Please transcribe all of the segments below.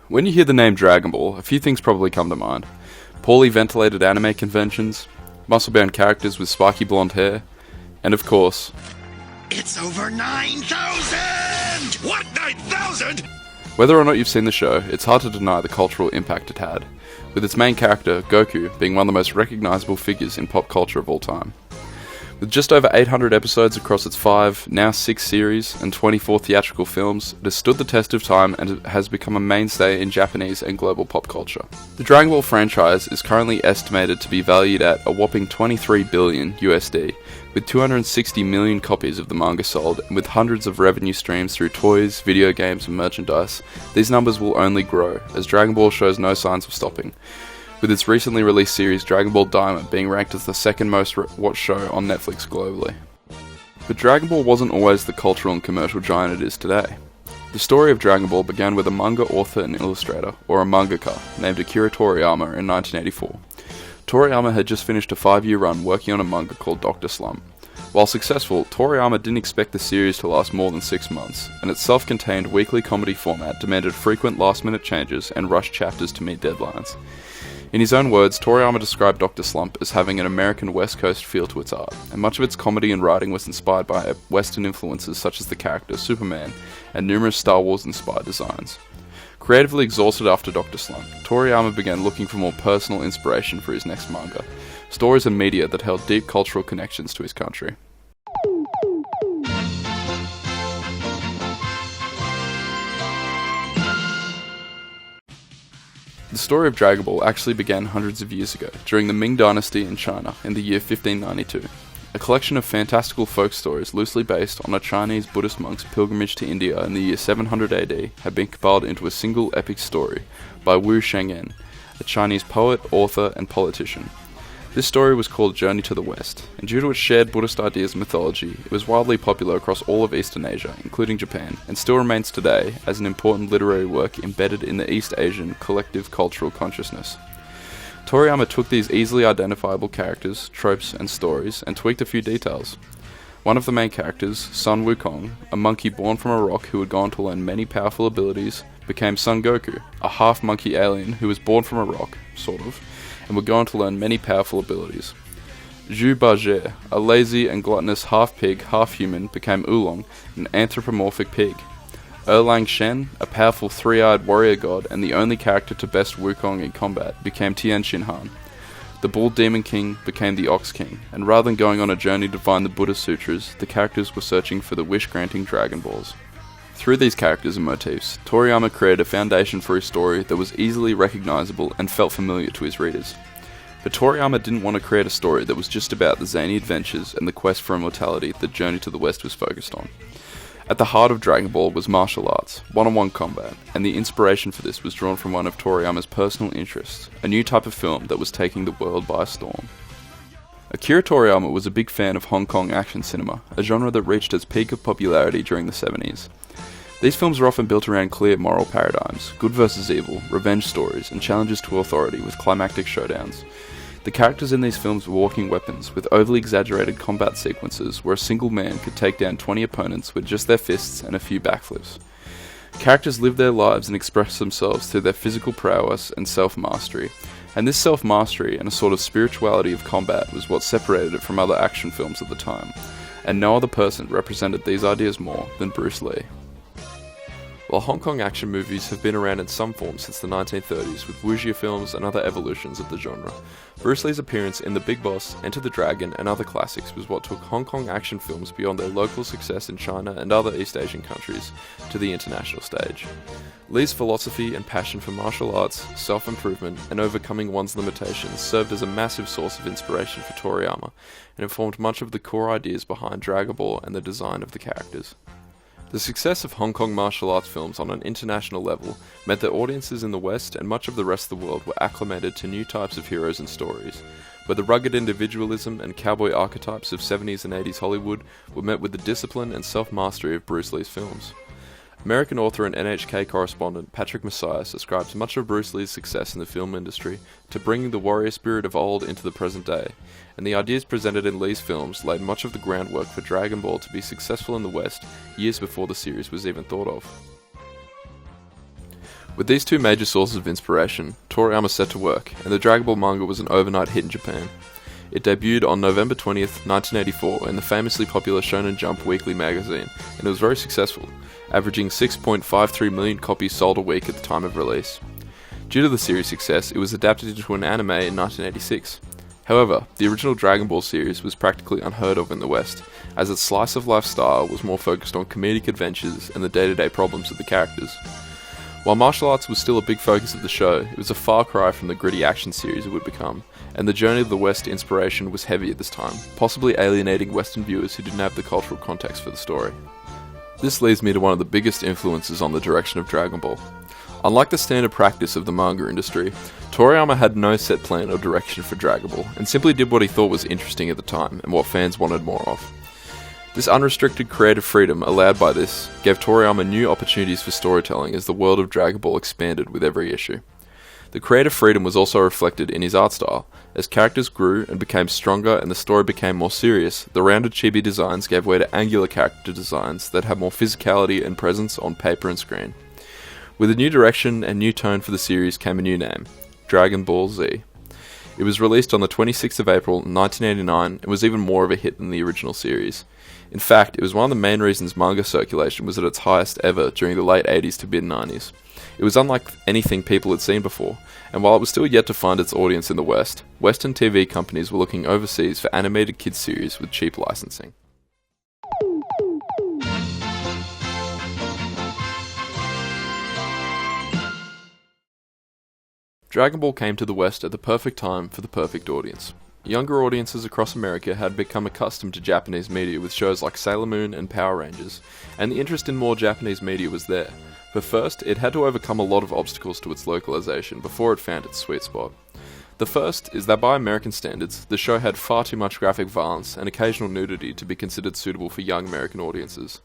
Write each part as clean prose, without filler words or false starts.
When you hear the name Dragon Ball, a few things probably come to mind. Poorly ventilated anime conventions, muscle-bound characters with spiky blonde hair, and of course... It's over 9,000! What, 9,000?! Whether or not you've seen the show, it's hard to deny the cultural impact it had, with its main character, Goku, being one of the most recognisable figures in pop culture of all time. With just over 800 episodes across its 5, now 6 series, and 24 theatrical films, it has stood the test of time and has become a mainstay in Japanese and global pop culture. The Dragon Ball franchise is currently estimated to be valued at a whopping 23 billion USD, with 260 million copies of the manga sold, and with hundreds of revenue streams through toys, video games, and merchandise. These numbers will only grow, as Dragon Ball shows no signs of stopping, with its recently released series Dragon Ball Daima being ranked as the second most watched show on Netflix globally. But Dragon Ball wasn't always the cultural and commercial giant it is today. The story of Dragon Ball began with a manga author and illustrator, or a mangaka, named Akira Toriyama in 1984. Toriyama had just finished a 5-year run working on a manga called Dr. Slump. While successful, Toriyama didn't expect the series to last more than 6 months, and its self-contained weekly comedy format demanded frequent last-minute changes and rushed chapters to meet deadlines. In his own words, Toriyama described Dr. Slump as having an American West Coast feel to its art, and much of its comedy and writing was inspired by Western influences such as the character Superman and numerous Star Wars-inspired designs. Creatively exhausted after Dr. Slump, Toriyama began looking for more personal inspiration for his next manga, stories and media that held deep cultural connections to his country. The story of Dragon Ball actually began hundreds of years ago, during the Ming Dynasty in China in the year 1592. A collection of fantastical folk stories loosely based on a Chinese Buddhist monk's pilgrimage to India in the year 700 AD had been compiled into a single epic story by Wu Shengyan, a Chinese poet, author, and politician. This story was called Journey to the West, and due to its shared Buddhist ideas and mythology, it was widely popular across all of Eastern Asia, including Japan, and still remains today as an important literary work embedded in the East Asian collective cultural consciousness. Toriyama took these easily identifiable characters, tropes, and stories, and tweaked a few details. One of the main characters, Sun Wukong, a monkey born from a rock who had gone to learn many powerful abilities, became Son Goku, a half-monkey alien who was born from a rock, sort of, and would go on to learn many powerful abilities. Zhu Bajie, a lazy and gluttonous half-pig, half-human, became Oolong, an anthropomorphic pig. Erlang Shen, a powerful three-eyed warrior god and the only character to best Wukong in combat, became Tian Shinhan. The Bull Demon King became the Ox King, and rather than going on a journey to find the Buddha Sutras, the characters were searching for the wish-granting Dragon Balls. Through these characters and motifs, Toriyama created a foundation for his story that was easily recognizable and felt familiar to his readers. But Toriyama didn't want to create a story that was just about the zany adventures and the quest for immortality that Journey to the West was focused on. At the heart of Dragon Ball was martial arts, one-on-one combat, and the inspiration for this was drawn from one of Toriyama's personal interests, a new type of film that was taking the world by storm. Akira Toriyama was a big fan of Hong Kong action cinema, a genre that reached its peak of popularity during the 70s. These films are often built around clear moral paradigms, good versus evil, revenge stories, and challenges to authority with climactic showdowns. The characters in these films were walking weapons, with overly exaggerated combat sequences where a single man could take down 20 opponents with just their fists and a few backflips. Characters lived their lives and expressed themselves through their physical prowess and self-mastery, and this self-mastery and a sort of spirituality of combat was what separated it from other action films at the time, and no other person represented these ideas more than Bruce Lee. While Hong Kong action movies have been around in some form since the 1930s with wuxia films and other evolutions of the genre, Bruce Lee's appearance in The Big Boss, Enter the Dragon and other classics was what took Hong Kong action films beyond their local success in China and other East Asian countries to the international stage. Lee's philosophy and passion for martial arts, self-improvement and overcoming one's limitations served as a massive source of inspiration for Toriyama and informed much of the core ideas behind Dragon Ball and the design of the characters. The success of Hong Kong martial arts films on an international level meant that audiences in the West and much of the rest of the world were acclimated to new types of heroes and stories, where the rugged individualism and cowboy archetypes of 70s and 80s Hollywood were met with the discipline and self-mastery of Bruce Lee's films. American author and NHK correspondent Patrick Macias ascribes much of Bruce Lee's success in the film industry to bringing the warrior spirit of old into the present day, and the ideas presented in Lee's films laid much of the groundwork for Dragon Ball to be successful in the West years before the series was even thought of. With these two major sources of inspiration, Toriyama set to work, and the Dragon Ball manga was an overnight hit in Japan. It debuted on November 20th, 1984 in the famously popular Shonen Jump weekly magazine, and it was very successful, averaging 6.53 million copies sold a week at the time of release. Due to the series' success, it was adapted into an anime in 1986. However, the original Dragon Ball series was practically unheard of in the West, as its slice-of-life style was more focused on comedic adventures and the day-to-day problems of the characters. While martial arts was still a big focus of the show, it was a far cry from the gritty action series it would become, and the journey of the West inspiration was heavy at this time, possibly alienating Western viewers who didn't have the cultural context for the story. This leads me to one of the biggest influences on the direction of Dragon Ball. Unlike the standard practice of the manga industry, Toriyama had no set plan or direction for Dragon Ball, and simply did what he thought was interesting at the time, and what fans wanted more of. This unrestricted creative freedom allowed by this gave Toriyama new opportunities for storytelling as the world of Dragon Ball expanded with every issue. The creative freedom was also reflected in his art style. As characters grew and became stronger and the story became more serious, the rounded chibi designs gave way to angular character designs that had more physicality and presence on paper and screen. With a new direction and new tone for the series came a new name, Dragon Ball Z. It was released on the 26th of April 1989 and was even more of a hit than the original series. In fact, it was one of the main reasons manga circulation was at its highest ever during the late 80s to mid-90s. It was unlike anything people had seen before, and while it was still yet to find its audience in the West, Western TV companies were looking overseas for animated kids series with cheap licensing. Dragon Ball came to the West at the perfect time for the perfect audience. Younger audiences across America had become accustomed to Japanese media with shows like Sailor Moon and Power Rangers, and the interest in more Japanese media was there. But first, it had to overcome a lot of obstacles to its localization before it found its sweet spot. The first is that by American standards, the show had far too much graphic violence and occasional nudity to be considered suitable for young American audiences.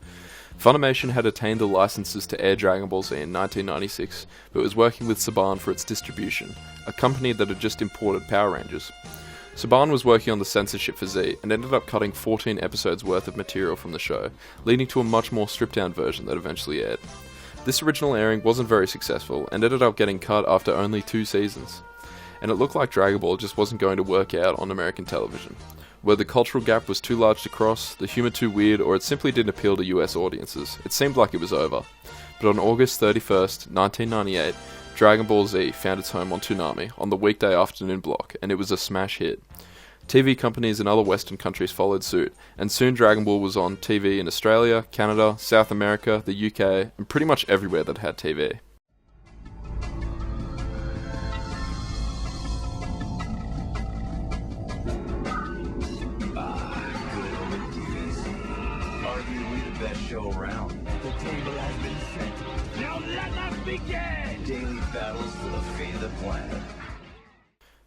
Funimation had attained the licenses to air Dragon Ball Z in 1996, but was working with Saban for its distribution, a company that had just imported Power Rangers. Saban was working on the censorship for Z and ended up cutting 14 episodes worth of material from the show, leading to a much more stripped down version that eventually aired. This original airing wasn't very successful and ended up getting cut after only 2 seasons. And it looked like Dragon Ball just wasn't going to work out on American television. Whether the cultural gap was too large to cross, the humour too weird, or it simply didn't appeal to US audiences, it seemed like it was over. But on August 31st, 1998, Dragon Ball Z found its home on Toonami on the weekday afternoon block, and it was a smash hit. TV companies in other Western countries followed suit, and soon Dragon Ball was on TV in Australia, Canada, South America, the UK, and pretty much everywhere that had TV. Arguably the best show around. The table has been set. Now let us begin! Daily battles for the fate of the planet.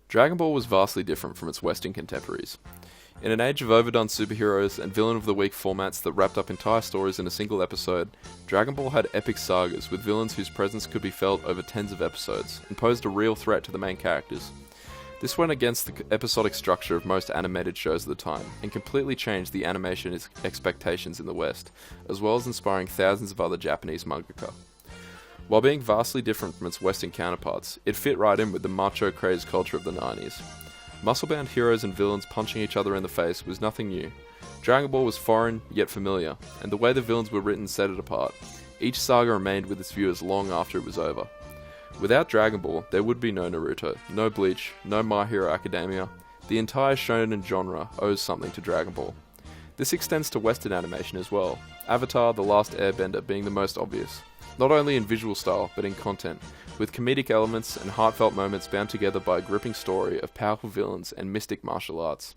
Dragon Ball was vastly different from its Western contemporaries. In an age of overdone superheroes and villain of the week formats that wrapped up entire stories in a single episode, Dragon Ball had epic sagas with villains whose presence could be felt over tens of episodes, and posed a real threat to the main characters. This went against the episodic structure of most animated shows at the time, and completely changed the animation expectations in the West, as well as inspiring thousands of other Japanese mangaka. While being vastly different from its Western counterparts, it fit right in with the macho-crazed culture of the 90s. Muscle-bound heroes and villains punching each other in the face was nothing new. Dragon Ball was foreign, yet familiar, and the way the villains were written set it apart. Each saga remained with its viewers long after it was over. Without Dragon Ball, there would be no Naruto, no Bleach, no My Hero Academia. The entire shonen genre owes something to Dragon Ball. This extends to Western animation as well, Avatar: The Last Airbender being the most obvious. Not only in visual style, but in content, with comedic elements and heartfelt moments bound together by a gripping story of powerful villains and mystic martial arts.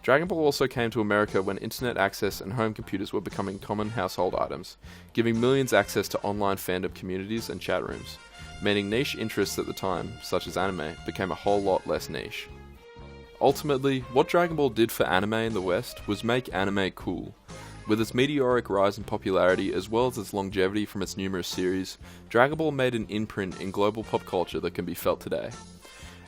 Dragon Ball also came to America when internet access and home computers were becoming common household items, giving millions access to online fandom communities and chat rooms, meaning niche interests at the time, such as anime, became a whole lot less niche. Ultimately, what Dragon Ball did for anime in the West was make anime cool. With its meteoric rise in popularity as well as its longevity from its numerous series, Dragon Ball made an imprint in global pop culture that can be felt today.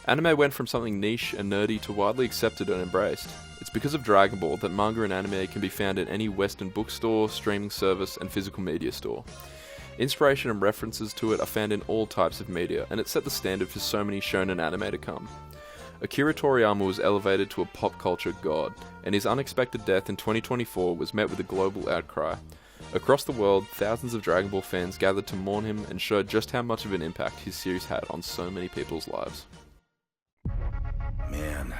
Anime went from something niche and nerdy to widely accepted and embraced. It's because of Dragon Ball that manga and anime can be found in any Western bookstore, streaming service, and physical media store. Inspiration and references to it are found in all types of media, and it set the standard for so many shonen anime to come. Akira Toriyama was elevated to a pop culture god, and his unexpected death in 2024 was met with a global outcry. Across the world, thousands of Dragon Ball fans gathered to mourn him and showed just how much of an impact his series had on so many people's lives. Man,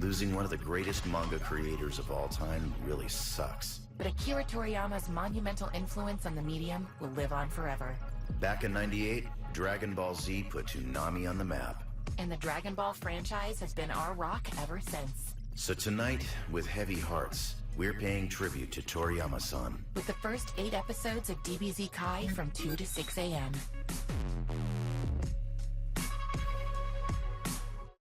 losing one of the greatest manga creators of all time really sucks. But Akira Toriyama's monumental influence on the medium will live on forever. Back in '98, Dragon Ball Z put Toonami on the map. And the Dragon Ball franchise has been our rock ever since. So tonight, with heavy hearts, we're paying tribute to Toriyama-san. With the first 8 episodes of DBZ Kai from 2 to 6 a.m.